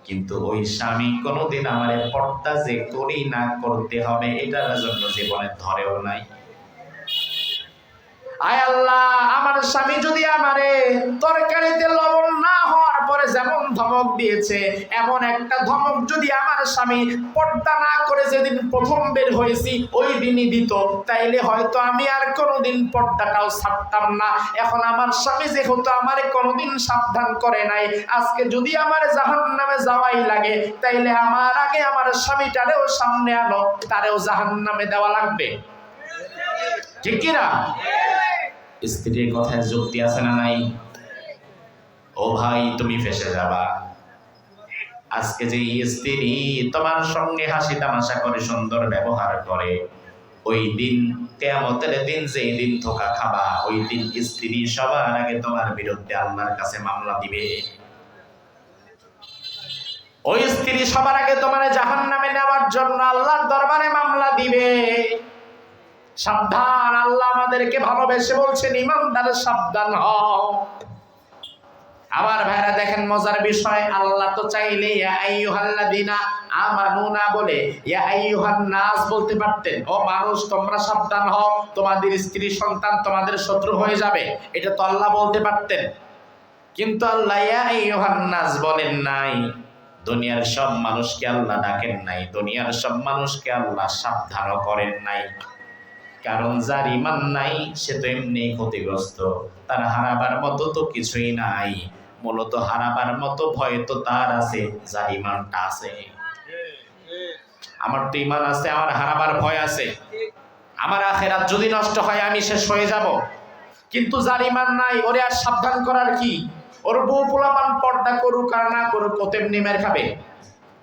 কিন্তু ওই স্বামী কোনোদিন আমার পর্দা যে করি না করতে হবে এটার জন্য জীবনে ধরেও নাই। আয় আল্লাহ, আমার স্বামী যদি আমারে তরকারিতে লবণ না হওয়ার পরে যেমন ধমক দিয়েছে, এমন একটা ধমক যদি আমার স্বামী পর্দা না করে যেদিন প্রথম বের হয়েছি ওই দিনই দিত, তাইলে হয়তো আমি আর কোনোদিন পর্দাটাও ছাড়তাম না। এখন আমার স্বামী যেহেতু আমারে কোনোদিন সাবধান করে নাই, আজকে যদি আমার জাহান্নামে যাওয়াই লাগে, তাইলে আমার আগে আমার স্বামীটারেও সামনে আনো, তারেও জাহান্নামে দেওয়া লাগবে। ঠিক কিনা? স্ত্রীর কথায় যুক্তি আছে না নাই? ও ভাই, তুমি ফেসে যাবা। আজকে যে স্ত্রী তোমার সঙ্গে হাসি তামাশা করে, সুন্দর ব্যবহার করে, ওই দিন কিয়ামতের দিন যেই দিন ধোঁকা খাবা, ওই দিন স্ত্রী সবার আগে তোমার বিরুদ্ধে আল্লাহর কাছে মামলা দিবে। ওই স্ত্রী সবার আগে তোমার জাহান্নামে নেওয়ার জন্য আল্লাহর দরবারে মামলা দিবে। সাবধান, আল্লাহ আমাদেরকে ভালোবেসে বলছেন, ইমানদার সাবধান হও। আমার ভাইরা দেখেন মজার বিষয়, আল্লাহ তো চাইলে ইয়া আইয়ুহাল্লাযিনা আমানু না বলে ইয়া আইয়ুহান নাস বলতে পারতেন। ও মানুষ, তোমরা সাবধান হও, তোমাদের স্ত্রী সন্তান তোমাদের শত্রু হয়ে যাবে, এটা তো আল্লাহ বলতে পারতেন। কিন্তু আল্লাহ ইয়া আইয়ুহান নাস বলেন নাই। দুনিয়ার সব মানুষকে আল্লাহ ডাকেন নাই, দুনিয়ার সব মানুষকে আল্লাহ সাবধানও করেন নাই। কারণ যার ঈমান নাই সে তো এমনি ক্ষতিগ্রস্ত, তার হারাবার মতো তো কিছুই নাই। মূলত হারাবার মতো ভয় তো তার আছে যার ঈমানটা আছে। আমার তো ঈমান আছে, আমার হারাবার ভয় আছে, আমার আখিরাত যদি নষ্ট হয় আমি শেষ হয়ে যাব। কিন্তু যার ঈমান নাই, ওরে আর সাবধান করার কি? ওর বউ পোলাপান পর্দা করুক আর না করুক, ও তেমনি মের খাবে।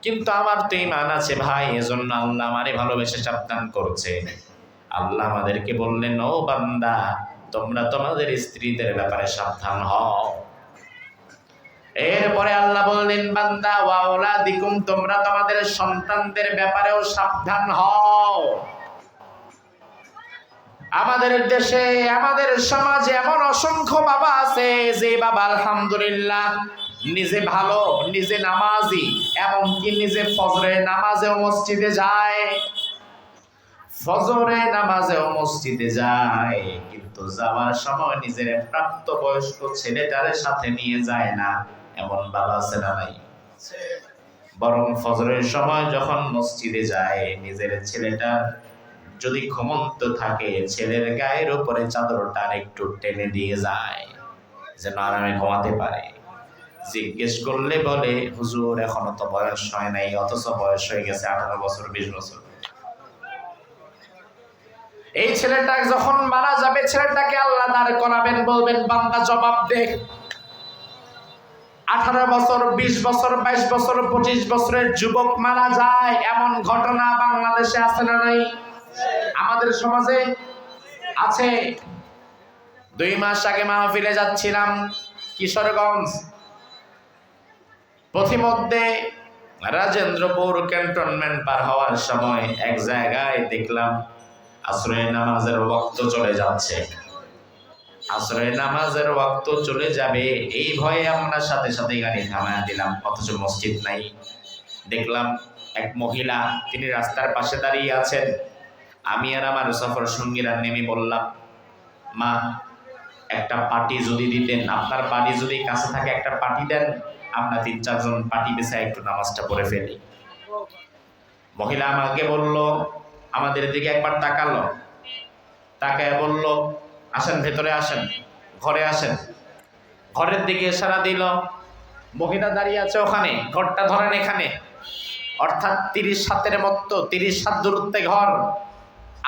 কিন্তু আমার তো ঈমান আছে ভাই, এজন্য আল্লাহ আমারে ভালোবেসে সাবধান করছে। আল্লাহ আমাদেরকে বললেন, ও বান্দা, তোমরা তোমাদের স্ত্রীদের ব্যাপারে সাবধান হও। এরপরে আল্লাহ বললেন, বান্দা ওয়া আওলাদিকুম, তোমরা তোমাদের সন্তানদের ব্যাপারেও সাবধান হও। আমাদের দেশে, আমাদের সমাজে এমন অসংখ্য বাবা আছে যে বাবা আলহামদুলিল্লাহ নিজে ভালো, নিজে নামাজি, এমনকি নিজে ফজরের নামাজেও মসজিদে যায়, ফজরে নামাজেও মসজিদে যায়, কিন্তু যাওয়ার সময় নিজের প্রাপ্তবয়স্ক ছেলেটারে সাথে নিয়ে যায় না। এমন বাবা আছে না নাই? বরং ফজরের সময় যখন মসজিদে যায়, নিজের ছেলেটা যদি ঘুমন্ত থাকে, ছেলের গায়ের উপরে চাদরটা একটু টেনে দিয়ে যায় যেন আরামে ঘুমাতে পারে। জিজ্ঞেস করলে বলে, হুজুর এখনো তো বয়স হয় নাই, অথচ বয়স হয়ে গেছে 18 বছর 20 বছর। এই ছেলেটা যখন মারা যাবে, ছেলেটাকে আল্লাহ দাঁড় করাবেন, বলবেন, বান্দা জবাব দে। 18 বছর 20 বছর 22 বছর 25 বছরের যুবক মারা যায়, এমন ঘটনা বাংলাদেশে আছে না নাই? আমাদের সমাজে আছে। 2 মাস আগে মাহফিলে যাচ্ছিলাম কিশোরগঞ্জ, পথিমধ্যে রাজেন্দ্রপুর ক্যান্টনমেন্ট পার হওয়ার সময় এক জায়গায় দেখলাম আসরের নামাজের ওয়াক্ত চলে যাচ্ছে। আসরের নামাজের ওয়াক্ত চলে যাবে এই ভয়ে আমরা সাথে সাথে গাড়ি থামায়া দিলাম, অথচ মসজিদ নাই। দেখলাম এক মহিলা, তিনি রাস্তার পাশে দাঁড়িয়ে আছেন, আমি আর আমার সফর সঙ্গীরা নেমে বললাম, মা একটা পাটি যদি দিতেন, আপনার বাড়ি যদি কাছে থাকে একটা পাটি দেন, আমরা ৩-৪ জন পাটি বেছে একটু নামাজটা পড়ে ফেলি। মহিলা আমাকে বলল, আমাদের দিকে একবার তাকালো, তাকায় বলল, আসেন ভেতরে আসেন, ঘরে আসেন। ঘরের দিকে ইশারা দিল। মহিলা দাঁড়িয়ে আছে ওখানে, ঘরটা ধরেন এখানে, অর্থাৎ ৩০ হাতের মতো ৩০ হাত দূরত্বে ঘর।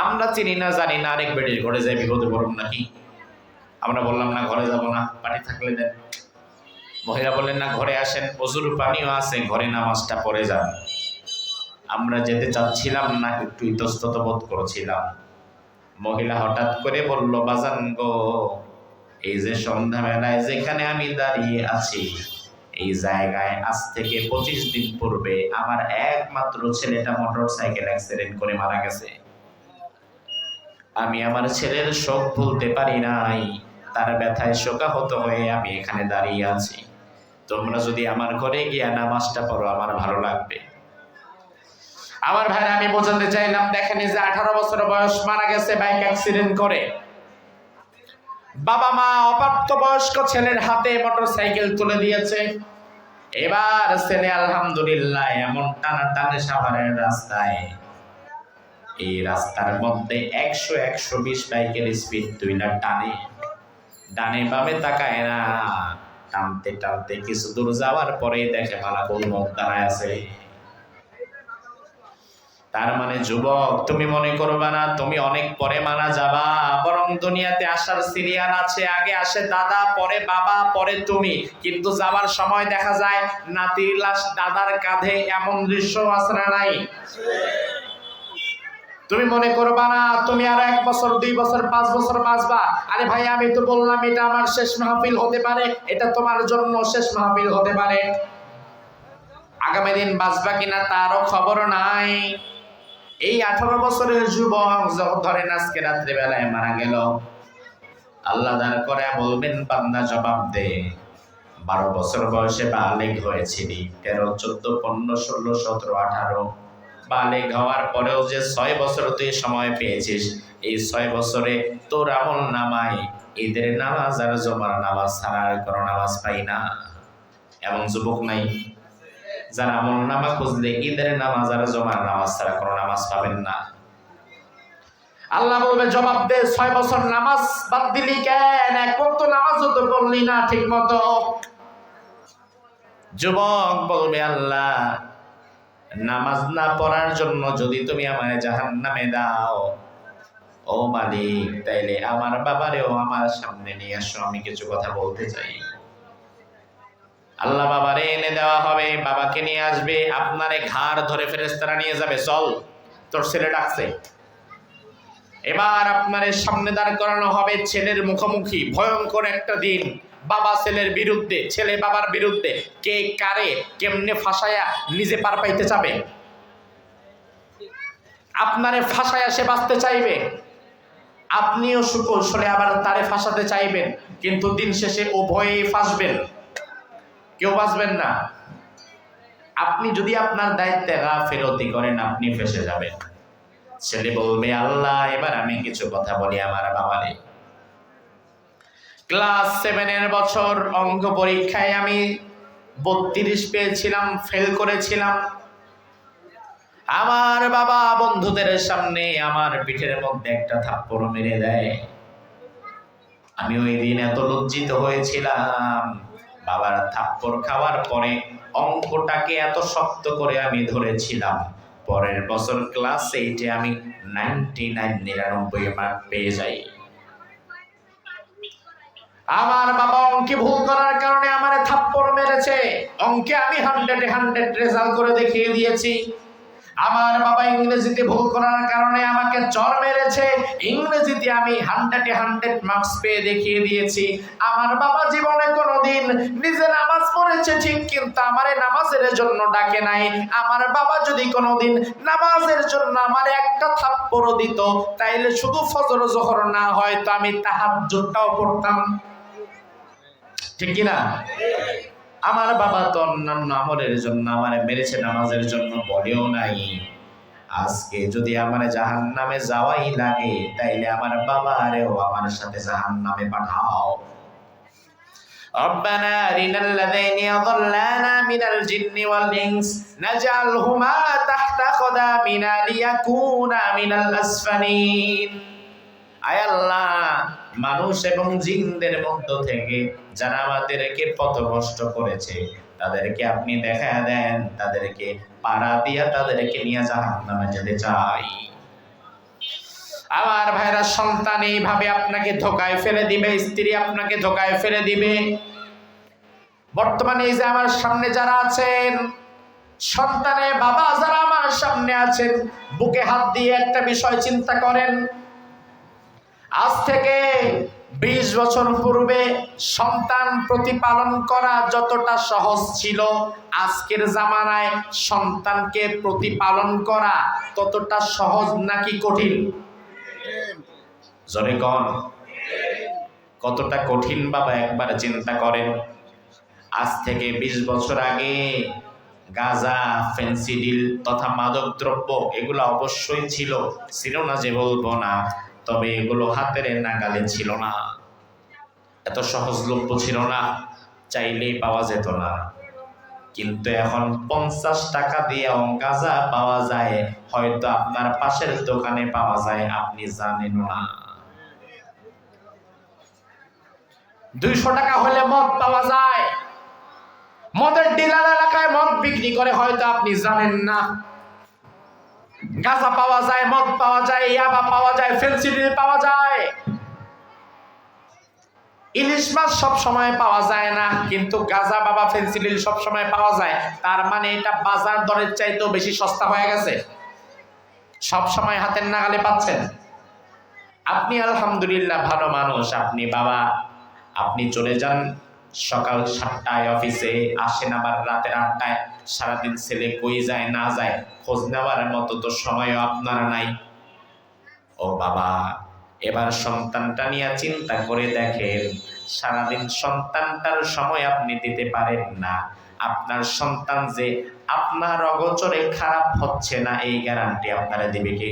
আমরা চিনি না জানি না, আরেক বেডির ঘরে যাই বিপদে পড়ব নাকি। আমরা বললাম না ঘরে যাব না, পাটি থাকলে দেন। মহিলা বললেন না ঘরে আসেন, ওযুর পানিও আছে, ঘরে নামাজটা পড়ে যান। আমরা যেতে চাচ্ছিলাম না, একটু ইতস্তত বোধ করছিলাম। মহিলা হঠাৎ করে বলল, বাজান গো, এই যে সন্ধ্যাবেলায় যেখানে আমি দাঁড়িয়ে আছি, এই জায়গায় আজ থেকে 25 দিন পূর্বে আমার একমাত্র ছেলেটা মোটরসাইকেল অ্যাক্সিডেন্ট করে মারা গেছে। আমি আমার ছেলের শোক ভুলতে পারি নাই, তার ব্যথায় শোকাহত হয়ে আমি এখানে দাঁড়িয়ে আছি। তোমরা যদি আমার ঘরে গিয়া নামাজটা পড়ো আমার ভালো লাগবে। আমার ভাইরা, আমি বোঝাতে চাইলাম, দেখেন যে 18 বছর বয়স মারা গেছে বাইক অ্যাক্সিডেন্ট করে। বাবা মা অপ্রাপ্তবয়স্ক ছেলের হাতে মোটরসাইকেল তুলে দিয়েছে। এবার ছেলে আলহামদুলিল্লাহ এমন টানাটানি সাভারের রাস্তায়, এই রাস্তার মধ্যে 100-120 বাইকের স্পিড তুইলা টানে, ডানে বামে তাকায় না, টানতে টানতে কিছু দূর যাওয়ার পরে দেখে মালাকুল মউত দাঁড়ায় আছে। তার মানে যুবক, তুমি মনে করবা না তুমি অনেক পরে মারা যাবা, বরং দুনিয়াতে আসার সিরিয়াল আছে, আগে আসে দাদা, পরে বাবা, পরে তুমি। কিন্তু যাবার সময় দেখা যায় নাতির লাশ দাদার কাঁধে, এমন দৃশ্য আছে না নাই? তুমি মনে করবা না তুমি আর 1 বছর 2 বছর 5 বছর বাঁচবা। আরে ভাই, আমি তো বললাম এটা আমার শেষ মাহফিল হতে পারে, এটা তোমার জন্য শেষ মাহফিল হতে পারে। আগামী দিন বাঁচবা কিনা তারও খবর নাই। এই 18 বছরের যুবক যখন ধরেন আজকে রাত্রে বেলায় মারা গেল, আল্লাহ দাঁড় করে বলবেন, বান্দা জবাব দে, 12 বছর বয়সে বালেগ হয়েছিলি, 13, 14, 15, 16, 17, 18 বালেগ হওয়ার পরেও যে 6 বছর তুই সময় পেয়েছিস, এই 6 বছরে তোর আমল নামায় ঈদের নামাজ আর জমার নামাজ ছাড়া আর কোনো নামাজ পাই না। এমন যুবক নাই? যারা আমল নামা খুঁজলে ঈদের নামাজ আর জমার নামাজ ছাড়া কোনো নামাজ পাবেন না। আল্লাহ বলবে, জবাব দে, 6 বছর নামাজ বাদ দিলি কেন? এখন তো নামাজও তো পড়লি না ঠিক মতো। যুবক বলবে, আল্লাহ, নামাজ না পড়ার জন্য যদি তুমি আমায় জাহান্নামে দাও, ও মালিক, তাইলে আমার বাবারেও আমার সামনে নিয়ে আসো, আমি কিছু কথা বলতে চাই। আল্লাহ বাবারে এনে দেওয়া হবে, বাবাকে নিয়ে আসবে, আপনারে ঘাড় ধরে ফেরেশতারা নিয়ে যাবে, চল তোর ছেলে ডাকছে। এবার আপনারে সামনে দাঁড় করানো হবে, ছেলের মুখোমুখি ভয়ঙ্কর একটা দিন। বাবা ছেলের বিরুদ্ধে, ছেলে বাবার বিরুদ্ধে, কে কারে কেমনে ফাঁসায়া নিজে পার পাইতে চাবে। আপনারে ফাঁসায়া সে বাঁচতে চাইবে, আপনিও সুকৌশলে আবার তারে ফাঁসাতে চাইবেন, কিন্তু দিন শেষে উভয়েই ফাঁসবেন, কেউ বাঁচবেন না। আপনি যদি আপনার দায়িত্বে গাফিলতি করেন, আপনি ফেঁসে যাবেন। ছেলে বলবে, আল্লাহ, এবার আমি কিছু কথা বলি আমার বাবারে। ক্লাস 7 বছর অঙ্ক পরীক্ষায় আমি 32 পেয়েছিলাম, ফেল করেছিলাম। আমার বাবা বন্ধুদের সামনে আমার পিঠের মধ্যে একটা থাপ্পড় মেরে দেয়। আমি ওই দিন এত লজ্জিত হয়েছিলাম, বাবার থাপ্পড় খাওয়ার পরে অঙ্কটাকে এত শক্ত করে আমি ধরেছিলাম, পরের বছর ক্লাস 8 আমি 99 মার্ক পেয়ে যাই। আমার বাবা অঙ্কে ভুল করার কারণে আমারে থাপ্পড় মেরেছে, অঙ্কে আমি 100 রেজাল্ট করে দেখিয়ে দিয়েছি। আমার বাবা ইংরেজিতে ভুল করার কারণে আমাকে চর মেরেছে, ইংরেজিতে আমি 100 মার্কস পেয়ে দেখিয়ে দিয়েছি। আমার বাবা জীবনে কোনোদিন নিজে নামাজ পড়েছে ঠিক, কিন্তু আমারে নামাজের জন্য ডাকে নাই। আমার বাবা যদি কোনোদিন নামাজের জন্য আমারে একটা থাপ্পড় দিত, তাইলে শুধু ফজর জোহর না, হয়তো আমি তাহাজ্জুদটাও পড়তাম, ঠিক কিনা? আমার বাবা তো অন্যান্য আমলের জন্য আমারে মেরেছে, নামাজের জন্য বলেও নাই। আজকে যদি আমার জাহান্নামে যাওয়াই লাগে তাইলে আমার বাবারেও আমার সাথে জাহান্নামে পাঠাও। ربنا أرنا الذين يضلانا من الجن والإنس نجعلهما تحت قدامنا ليكونا من الأسفلين। আয় আল্লাহ, মানুষ এবং জিনদের মধ্য থেকে যারা আমাদেরকে পথভ্রষ্ট করেছে তাদেরকে আপনি দেখা দেন, তাদেরকে পাড়া দিয়া তাদেরকে নিয়ে জাহান্নামে যেতে চাই। আমার ভাইরা, সন্তান এইভাবে আপনাকে ধোকায় ফেলে দিবে, স্ত্রী আপনাকে ধোকায় ফেলে দিবে। বর্তমানে এই যে আমার সামনে যারা আছেন, সন্তানের বাবা যারা আমার সামনে আছেন, বুকে হাত দিয়ে একটা বিষয় চিন্তা করেন। আজ থেকে 20 বছর পূর্বে সন্তান প্রতিপালন করা যতটা সহজ ছিল, আজকের জামানায় সন্তানকে প্রতিপালন করা ততটা সহজ নাকি কঠিন? জোরে কোন, কতটা কঠিন বাবা একবার চিন্তা করেন। আজ থেকে 20 বছর আগে গাঁজা, ফেন্সিডিল তথা মাদক দ্রব্য এগুলো অবশ্যই ছিল না যে বলবো না, তবে এগুলো হাতের নাগালে ছিল না, এত সহজলভ্য ছিল না, চাইলেই পাওয়া যেত না। কিন্তু এখন 50 টাকা দিয়ে গাঁজা পাওয়া যায়, হয়তো আপনার পাশের দোকানে পাওয়া যায়, আপনি জানেন না। 200 টাকা হলে মদ পাওয়া যায়, মদের ডিলার এলাকায় মদ বিক্রি করে, হয়তো আপনি জানেন না। গাঁজা পাওয়া যায়, মদ পাওয়া যায়, ইয়াবা পাওয়া যায়, ফেন্সিডিল পাওয়া যায়। ইলিশ মাছ সব সময় পাওয়া যায় না, কিন্তু গাঁজা বাবা ফেন্সিডিল সব সময় পাওয়া যায়। তার মানে এটা বাজার দরের চাইতেও বেশি সস্তা হয়ে গেছে, সব সময় হাতের নাগালে পাচ্ছেন। আপনি আলহামদুলিল্লাহ ভালো মানুষ, আপনি বাবা, আপনি চলে যান সকাল 7টায় অফিসে, আসেন আবার রাতের 8টায়। সারাদিন ছেলে কই যায় না যায় খোঁজ নেওয়ার মতো তো সময়ও আপনার নাই। ও বাবা, এবার সন্তানটা নিয়ে চিন্তা করে দেখেন, সারাদিন সন্তানটার সময় আপনি দিতে পারেন না। আপনার সন্তান যে আপনার অগোচরে খারাপ হচ্ছে না, এই গ্যারান্টি আপনারা দিবে কে?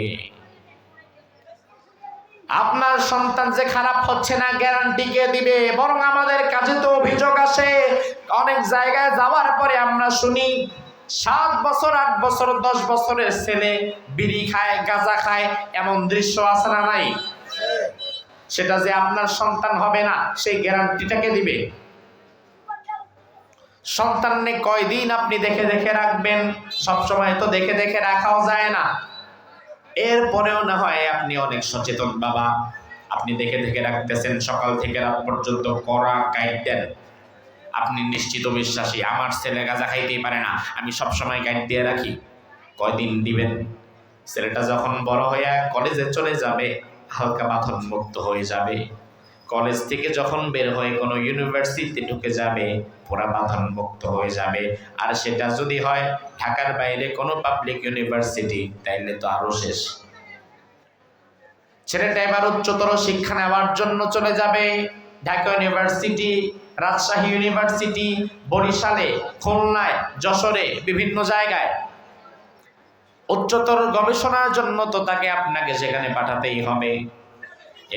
আপনার সন্তান যে খারাপ হচ্ছে না, গ্যারান্টি কে দিবে? বরং আমাদের কাছে তো অভিযোগ আসে, অনেক জায়গায় যাওয়ার পরে আমরা শুনি 7 বছর, 8 বছর, 10 বছরের ছেলে বিড়ি খায়, গাঁজা খায়, এমন দৃশ্য আছে না নাই? সেটা যে আপনার সন্তান হবে না, সেই গ্যারান্টিটাকে দিবে? সন্তানকে কয়দিন আপনি দেখে দেখে রাখবেন? সবসময় তো দেখে দেখে রাখাও যায় না। এরপরেও না হয় আপনি অনেক সচেতন বাবা, আপনি দেখে দেখে রাখতেছেন, সকাল থেকে রাত পর্যন্ত কড়া গাইড দেন। আপনি নিশ্চিত বিশ্বাসী, আমার ছেলে গাঁজা খাইতেই পারে না, আমি সবসময় গাইড দিয়ে রাখি। কয়দিন দিবেন? ছেলেটা যখন বড় হয়ে কলেজে চলে যাবে, হালকা বাঁধন মুক্ত হয়ে যাবে। কলেজ থেকে যখন বের হয়ে কোনো ইউনিভার্সিটিতে ঢুকে যাবে, পুরা বাঁধন মুক্ত হয়ে যাবে। আর সেটা যদি হয় ঢাকার বাইরে কোনো পাবলিক ইউনিভার্সিটি, তাইলে তো আরো শেষ। ছেলেটা এবার উচ্চতর শিক্ষা নেওয়ার জন্য চলে যাবে ঢাকা ইউনিভার্সিটি, রাজশাহী ইউনিভার্সিটি, বরিশালে, খুলনায়, যশোরে, বিভিন্ন জায়গায় উচ্চতর গবেষণার জন্য তো তাকে আপনাকে সেখানে পাঠাতেই হবে।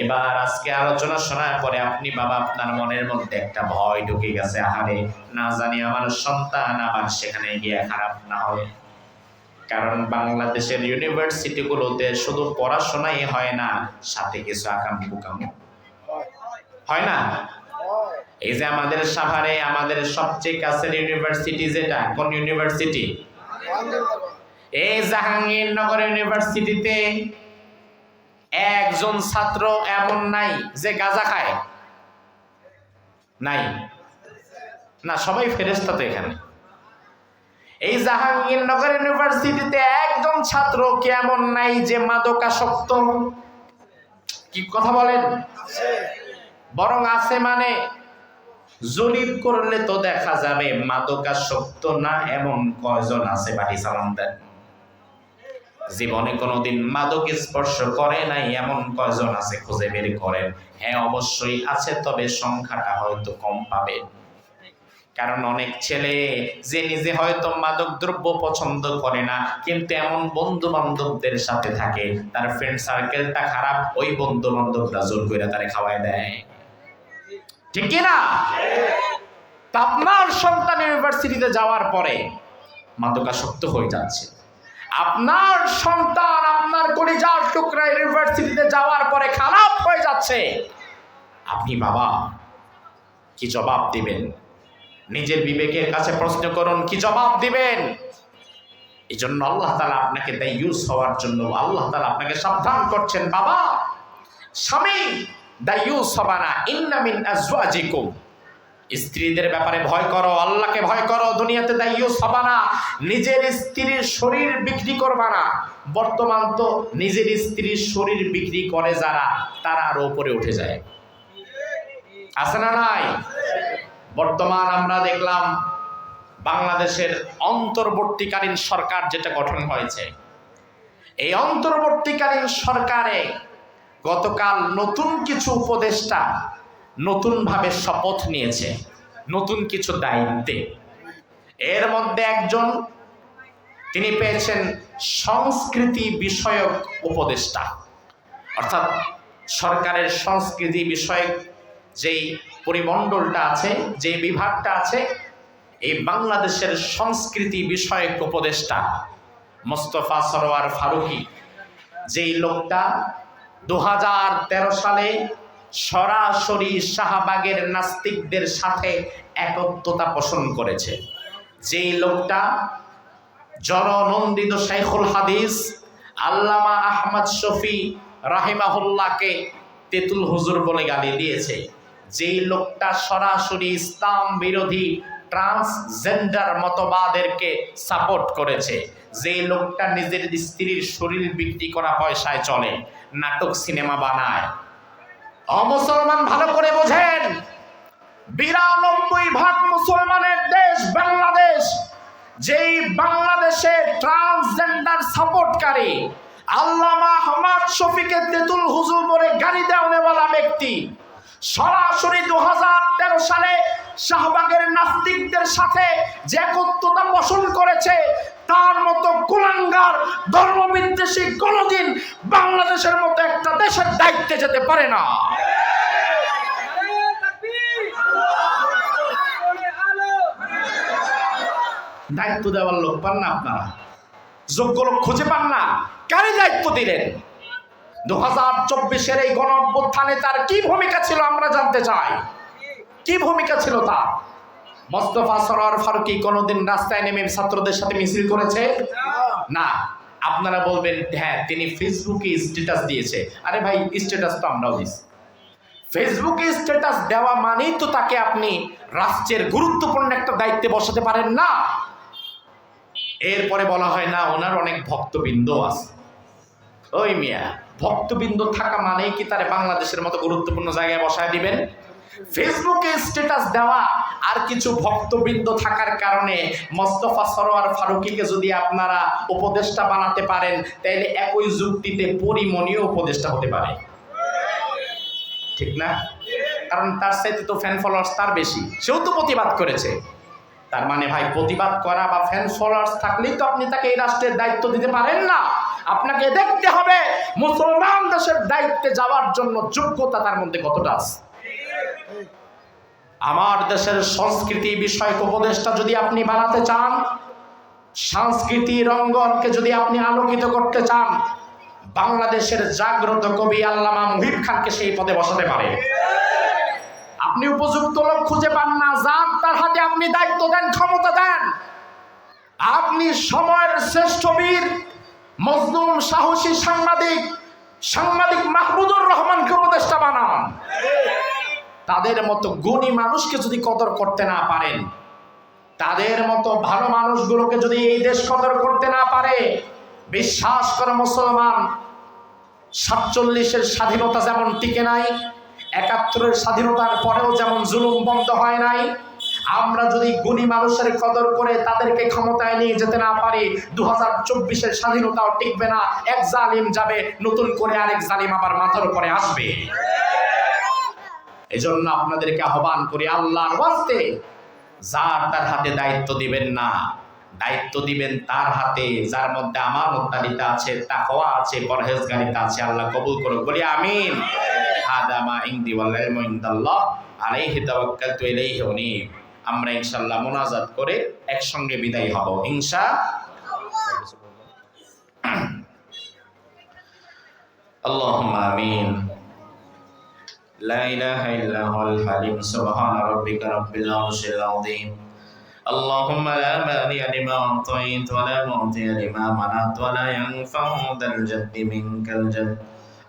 এবার আজকে আলোচনা শোনার পরে আপনি বাবা, আপনার মনের মধ্যে একটা ভয় ঢুকে গেছে, আহারে না জানি আমার সন্তান আবার সেখানে গিয়ে খারাপ না হয়। কারণ বাংলাদেশের ইউনিভার্সিটিগুলোতে শুধু পড়াশোনাই হয় না, সাথে কিছু আকাম কুকাম হয় না? এই যে আমাদের সাভারে আমাদের সবচেয়ে কাছের ইউনিভার্সিটি যেটা, কোন ইউনিভার্সিটি? এই জাহাঙ্গীরনগর ইউনিভার্সিটিতে একজন ছাত্র এমন নাই যে গাঁজা খায়, নাই না, সবাই ফেরেশতা তো এখানে। এই জাহাঙ্গীরনগর ইউনিভার্সিটিতে একজন ছাত্র কেমন নাই যে মাদকাসক্ত? কি কথা বলেন? বরং আছে, মানে জরিপ করলে তো দেখা যাবে মাদকাসক্ত না এমন কয়জন আছে, বাড়ি সালাম দেন। জীবনে কোনোদিন মাদক স্পর্শ করে নাই এমন কয়জন আছে, খুঁজে বের করেন। হ্যাঁ অবশ্যই আছে, তবে সংখ্যাটা হয়তো কম পাবেন। কারণ অনেক ছেলে যে নিজে হয়তো মাদক দ্রব্য পছন্দ করে না, কিন্তু এমন বন্ধু বান্ধবদের সাথে থাকে, তার ফ্রেন্ড সার্কেলটা খারাপ, ওই বন্ধু বান্ধবরা জোর করে তারে খাওয়াই দেয়। ঠিক কিনা? তা আপনার সন্তান ইউনিভার্সিটিতে যাওয়ার পরে মাদকাসক্ত হয়ে যাচ্ছে, আপনার সন্তান আপনার কলিজার টুকরা ইউনিভার্সিটিতে যাওয়ার পরে খারাপ হয়ে যাচ্ছে, আপনি বাবা কি জবাব দিবেন? নিজের বিবেকের কাছে প্রশ্ন করুন, কি জবাব দিবেন? এই জন্য আল্লাহ তাআলা আপনাকে দায়ুস হওয়ার জন্য আল্লাহ তাআলা আপনাকে সাবধান করছেন, বাবা স্বামী দায়ুস হবা না, ইন্না মিন আজওয়াজিকুম, স্ত্রীদের ব্যাপারে ভয় করো, আল্লাহকে ভয় করো, দুনিয়াতে দায়ুস হবা না, নিজের স্ত্রীর শরীর বিক্রি করবা না। বর্তমান তো নিজের স্ত্রীর শরীর বিক্রি করে যারা, তারা আরো উপরে উঠে যায়, আছে না নাই? বর্তমান আমরা দেখলাম বাংলাদেশের অন্তর্বর্তীকালীন সরকার যেটা গঠন হয়েছে, এই অন্তর্বর্তীকালীন সরকারে গতকাল নতুন কিছু উপদেষ্টা নতুনভাবে শপথ নিয়েছে, নতুন কিছু দায়িত্বে। এর মধ্যে একজন, তিনি পেয়েছেন সংস্কৃতি বিষয়ক উপদেষ্টা, অর্থাৎ সরকারের সংস্কৃতি বিষয়ক যেই পরিমণ্ডলটা আছে, যে বিভাগটা আছে, এই বাংলাদেশের সংস্কৃতি বিষয়ক উপদেষ্টা মোস্তফা সরোয়ার ফারুকী, যেই লোকটা 2013 সালে সরাসরি শাহবাগের নাস্তিকদের সাথে একত্বতা পোষণ করেছে, যেই লোকটা জননন্দিত শাইখুল হাদিস আল্লামা আহমদ শফি রাহিমাহুল্লাহকে তেতুল হুজুর বলে গালি দিয়েছে, যেই লোকটা সরাসরি ইসলাম বিরোধী ট্রান্সজেন্ডার মতবাদেরকে সাপোর্ট করেছে, যেই লোকটা নিজের স্ত্রীর শরীর বিক্রি করা পয়সায় চলে, নাটক সিনেমা বানায়। অমুসলমান ভালো করে বোঝেন, 92% মুসলমানের দেশ বাংলাদেশ, যেই বাংলাদেশে ট্রান্সজেন্ডার সাপোর্টকারী আল্লামা আহমদ শফিকে তেতুল হুজুর বলে গালি দেওয়ানেওয়ালা ব্যক্তি সরাসরি 2013 সালে শাহবাগের নাস্তিকদের সাথে যে একত্বতা পোষণ করেছে, তার মতো কুলাঙ্গার ধর্মবিদ্বেষী কোনোদিন বাংলাদেশের মতো একটা দেশের দায়িত্বে যেতে পারে না। দায়িত্ব দেওয়ার লোক পান না আপনারা, যোগ্য লোক খুঁজে পান না, কারে দায়িত্ব দিলেন? 2024-এর এই গণ অভ্যুত্থানে তার কি ভূমিকা ছিল আমরা জানতে চাই, কি ভূমিকা ছিল তার? মোস্তফা সরোয়ার ফারুকী কোনোদিন রাস্তায় নেমে ছাত্রদের সাথে মিছিল করেছে? না। আপনারা বলবেন হ্যাঁ তিনি ফেসবুকে স্ট্যাটাস দিয়েছে। আরে ভাই, স্ট্যাটাস তো আমরাও দিছি। ফেসবুকে স্ট্যাটাস দেওয়া মানেই তো তাকে আপনি রাষ্ট্রের গুরুত্বপূর্ণ একটা দায়িত্বে বসাতে পারেন না। এরপরে বলা হয় না ওনার অনেক ভক্তবৃন্দ আছে। ওই মিয়া, ভক্তবৃন্দ থাকা মানেই কি তারে বাংলাদেশের মতো গুরুত্বপূর্ণ জায়গায় বসায় দিবেন? ফেসবুকে স্ট্যাটাস দেওয়া আর কিছু ভক্তবৃন্দ থাকার কারণে মোস্তফা সরোয়ার ফারুকীকে যদি আপনারা উপদেষ্টা বানাতে পারেন, তাহলে একই যুক্তিতে পরিমণীয় উপদেষ্টা হতে পারে, ঠিক না? কারণ তার সাথে তো ফ্যান ফলোয়ার্স তার বেশি, সেও তো প্রতিবাদ করেছে। তার মানে ভাই, প্রতিবাদ করা বা ফ্যান ফলোয়ার্স থাকলেই তো আপনি তাকে এই রাষ্ট্রের দায়িত্ব দিতে পারেন না। আপনাকে দেখতে হবে মুসলমান দেশের দায়িত্বে যাওয়ার জন্য যোগ্যতা তার মধ্যে কতটা আছে। আমার দেশের সংস্কৃতি বিষয়ক উপদেষ্টা যদি আপনি বানাতে চান, সংস্কৃতির অঙ্গনকে যদি আপনি আলোকিত করতে চান, বাংলাদেশের জাগ্রত কবি আল্লামা মুহিব খানকে সেই পদে বসাতে পারেন। আপনি উপযুক্ত লোক খুঁজে পান না, যান তার হাতে আপনি দায়িত্ব দেন, ক্ষমতা দেন। আপনি সময়ের শ্রেষ্ঠ বীর মজলুম সাহসী সাংবাদিক মাহমুদুর রহমানকে উপদেষ্টা বানান। তাদের মতো গুণী মানুষকে যদি কদর করতে না পারেন, তাদের মতো ভালো মানুষগুলোকে যদি এই দেশ কদর করতে না পারে, বিশ্বাস করে মুসলমান, 47-এর স্বাধীনতা যেমন টিকে নাই, 71-এর স্বাধীনতার পরেও যেমন জুলুম বন্ধ হয় নাই, আমরা যদি গুণী মানুষের কদর করে তাদেরকে ক্ষমতায় নিয়ে যেতে না পারি, 2024-এর স্বাধীনতাও টিকবে না। এক জালিম যাবে, নতুন করে আরেক জালিম আবার মাথার উপরে আসবে। এজন্য আপনাদেরকে আহ্বান করি, আল্লাহর ওয়াস্তে যার তার হাতে দায়িত্ব দিবেন না, দায়িত্ব দিবেন তার হাতে যার মধ্যে আমানতদারিতা আছে, তাকওয়া আছে, পরহেজগারিতা আছে। আল্লাহ কবুল করুক, বলি আমিন। হাদা মা ইনদি ওয়াল ইলমু ইনদাল্লাহ আলাইহি তাওয়াক্কালতু ইলাইহি উনীব। আমরা ইনশাআল্লাহ মুনাজাত করে একসঙ্গে বিদায় হব আল্লাহুম্মা আমিন। লা ইলাহা ইল্লা হুয়াল হালিম সুবহানা রাব্বিকা রাব্বিল আরশিল আযীম। اللهم لا مانع لما أعطيت ولا معطي لما منعت ولا ينفع ذا الجد منك الجد.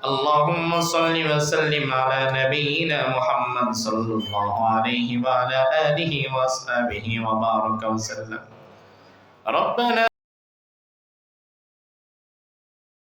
اللهم صل وسلم على نبينا محمد صلى الله عليه وعلى آله وأصحابه وبارك وسلم. ربنا